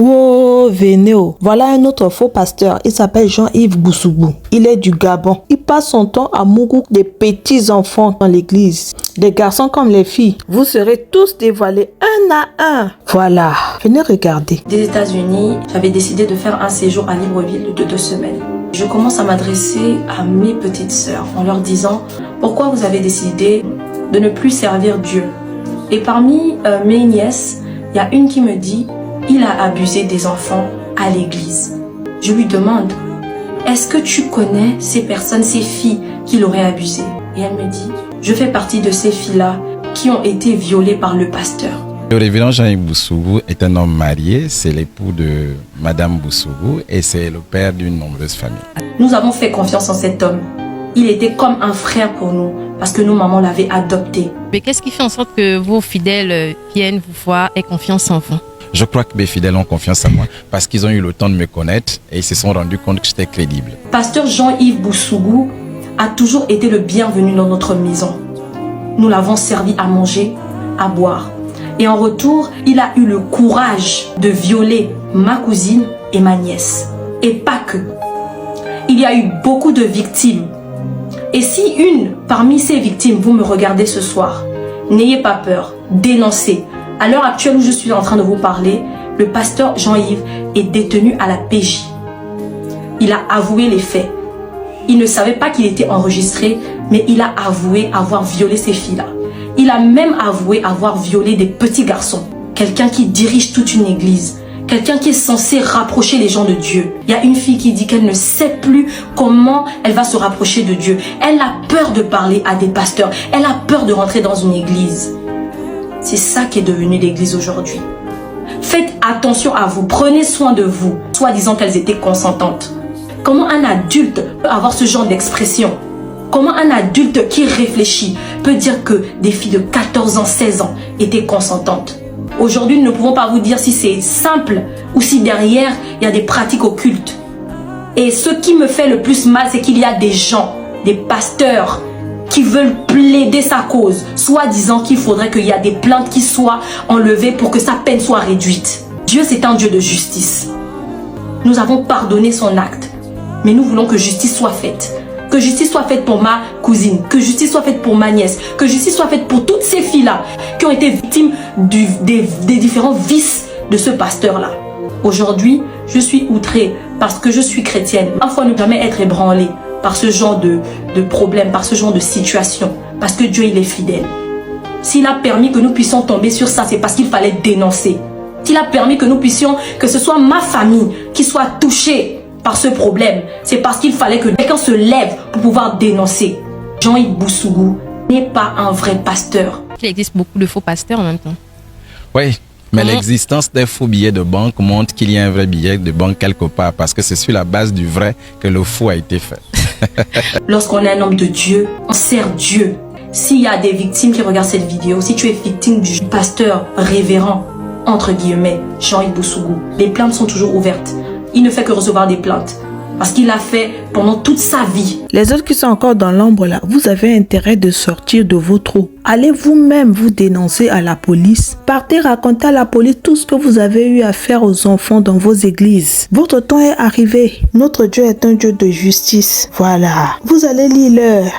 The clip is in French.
Oh, Vénéo. Voilà un autre faux pasteur. Il s'appelle Jean-Yves Boussougou. Il est du Gabon. Il passe son temps à mourir des petits enfants dans l'église. Des garçons comme les filles. Vous serez tous dévoilés un à un. Voilà. Venez regarder. Des États-Unis, j'avais décidé de faire un séjour à Libreville de 2 semaines. Je commence à m'adresser à mes petites sœurs en leur disant pourquoi vous avez décidé de ne plus servir Dieu. Et parmi mes nièces, il y a une qui me dit il a abusé des enfants à l'église. Je lui demande est-ce que tu connais ces personnes, ces filles qui l'auraient abusé? Et elle me dit je fais partie de ces filles-là qui ont été violées par le pasteur. Le révérend Jean-Yves Boussougou est un homme marié, c'est l'époux de Madame Boussougou et c'est le père d'une nombreuse famille. Nous avons fait confiance en cet homme. Il était comme un frère pour nous parce que nos mamans l'avaient adopté. Mais qu'est-ce qui fait en sorte que vos fidèles viennent vous voir et confiance en vous? Je crois que mes fidèles ont confiance en moi parce qu'ils ont eu le temps de me connaître et ils se sont rendus compte que j'étais crédible. Pasteur Jean-Yves Boussougou a toujours été le bienvenu dans notre maison. Nous l'avons servi à manger, à boire. Et en retour, il a eu le courage de violer ma cousine et ma nièce. Et pas que. Il y a eu beaucoup de victimes. Et si une parmi ces victimes, vous me regardez ce soir, n'ayez pas peur, dénoncez. À l'heure actuelle où je suis en train de vous parler, le pasteur Jean-Yves est détenu à la PJ. Il a avoué les faits. Il ne savait pas qu'il était enregistré, mais il a avoué avoir violé ces filles-là. Il a même avoué avoir violé des petits garçons. Quelqu'un qui dirige toute une église. Quelqu'un qui est censé rapprocher les gens de Dieu. Il y a une fille qui dit qu'elle ne sait plus comment elle va se rapprocher de Dieu. Elle a peur de parler à des pasteurs. Elle a peur de rentrer dans une église. C'est ça qui est devenu l'église aujourd'hui. Faites attention à vous. Prenez soin de vous. Soi-disant qu'elles étaient consentantes. Comment un adulte peut avoir ce genre d'expression? Comment un adulte qui réfléchit peut dire que des filles de 14 ans, 16 ans étaient consentantes? Aujourd'hui, nous ne pouvons pas vous dire si c'est simple ou si derrière, il y a des pratiques occultes. Et ce qui me fait le plus mal, c'est qu'il y a des gens, des pasteurs, qui veulent plaider sa cause, soit disant qu'il faudrait qu'il y ait des plaintes qui soient enlevées pour que sa peine soit réduite. Dieu, c'est un Dieu de justice. Nous avons pardonné son acte, mais nous voulons que justice soit faite. Que justice soit faite pour ma cousine, que justice soit faite pour ma nièce, que justice soit faite pour toutes ces filles-là qui ont été victimes des différents vices de ce pasteur-là. Aujourd'hui, je suis outrée parce que je suis chrétienne. Parfois, ne jamais être ébranlée par ce genre de problème, par ce genre de situation. Parce que Dieu, il est fidèle. S'il a permis que nous puissions tomber sur ça, c'est parce qu'il fallait dénoncer. S'il a permis que nous puissions, que ce soit ma famille qui soit touchée par ce problème, c'est parce qu'il fallait que quelqu'un se lève pour pouvoir dénoncer. Jean-Yves Boussougou n'est pas un vrai pasteur. Il existe beaucoup de faux pasteurs en même temps. Oui, mais l'existence des faux billets de banque montre qu'il y a un vrai billet de banque quelque part parce que c'est sur la base du vrai que le faux a été fait. Lorsqu'on est un homme de Dieu, on sert Dieu. S'il y a des victimes qui regardent cette vidéo, si tu es victime du pasteur révérend, entre guillemets, Jean-Yves Boussougou, les plaintes sont toujours ouvertes. Il ne fait que recevoir des plaintes. Parce qu'il l'a fait pendant toute sa vie. Les autres qui sont encore dans l'ombre là, vous avez intérêt de sortir de vos trous. Allez vous-même vous dénoncer à la police. Partez raconter à la police tout ce que vous avez eu à faire aux enfants dans vos églises. Votre temps est arrivé. Notre Dieu est un Dieu de justice. Voilà. Vous allez lire l'heure.